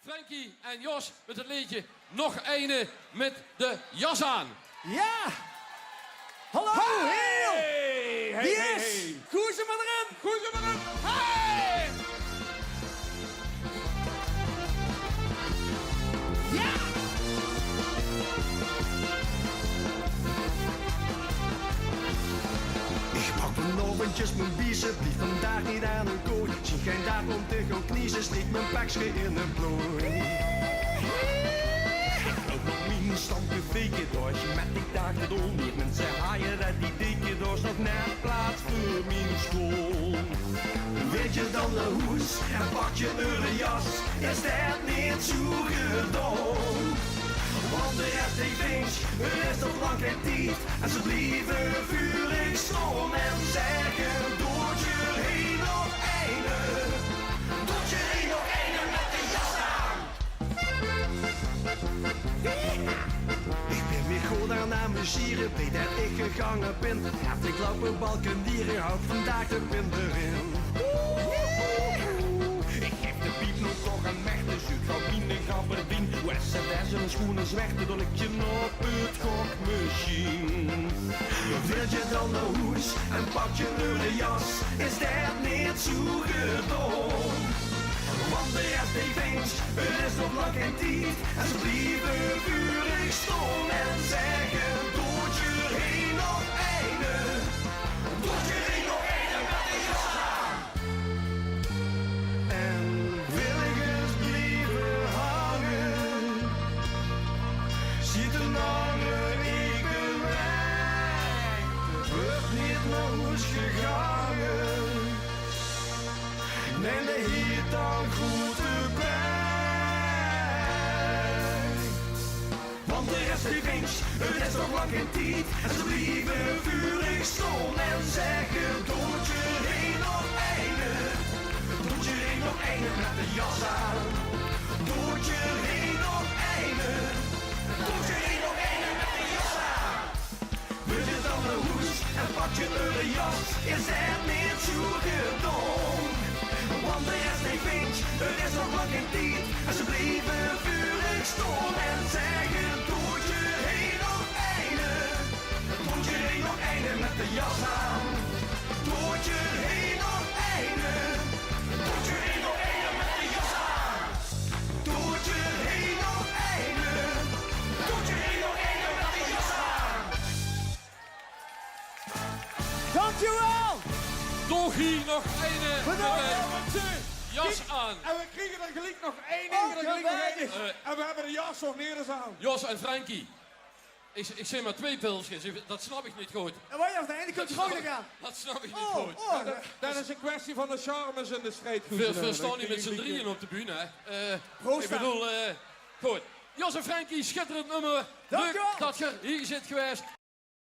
Frankie en Jos met het liedje Nog Eine met de jas aan. Ja! Hallo, heel! Wie is? Gooi ze maar erin! Gooi ze maar in. Hey! Ja! Ik pak mijn oventjes, mijn biezen, blief vandaag niet aan een kooi. Zie geen dag om te gaan kniezen, steek mijn pakje in een plooi. Ik nog mijn stampe veken door, met ik dacht het om niet. Mensen haaien dat die dikke doos nog net plaats voor mijn school. Weet je dan de hoes en pak je een jas, is dat niet zo gedaan. Want de rest heeft links, er is nog lang geen tijd. En ze blijven vurig staan en zeggen: doet je heen nog eene, doet je heen nog eene met de jas aan. Ik ben weer goed aan het amuseren, weet dat ik gegangen ben. Heb ik lopen balkenieren, houd vandaag de pin erin. Ik geef de piep nog toch een mechte, zoek van binnen gaberdien. SNS en schoenen zwerten, dan ik je op het gokmachine. Wil je dan een hoes en pak je een jas, is dat niet zo gedaan. Want de rest heeft eens, er is nog lang geen tijd. En ze blijven vurig staan en zeggen: doet je heen nog eine, doet je heen nog eine met de jas aan. En wil ik eens blijven hangen, ziet een andere ik ben weg. Het wordt niet naar huis gegangen, neem de hier dan goed erbij. Want de rest heeft eens, er is nog lang geen tijd. En ze blijven vurig staan en zeggen: doet je heen nog eine, doet je heen nog eine met de jas aan. Doet je heen nog eine, doet je heen nog eine met de jas aan. Wil je dan een hoes en pak je een jas, is het niet zo gedaan. Want de rest heeft vindt, er is nog lang geen tijd. En ze blijven vurig staan en zeggen: doet je heen nog eine, doet je heen nog eine met de jas aan. Doet je heen nog eine, doet je heen nog eine met de jas aan. Doet je heen nog eine, doet je heen nog eine met de jas aan. Dankjewel! Toch hier nog eine met Bedankt! de jas aan. En we kregen er gelijk nog één ding. En we hebben de jas nog neergezaan. Jos en Frankie. Ik zeg maar 2 pilsjes, dat snap ik niet goed. En waar je af de ene kant gewoon gaan. Dat snap ik niet Oh, goed. oh. Dat is een kwestie van de charmes en de strijd. Veel staan niet met z'n drieën op de bühne. Hè. Proost Ik dan. bedoel, goed. Jos en Frankie, schitterend nummer. Dankjewel. Leuk dat je hier zit geweest.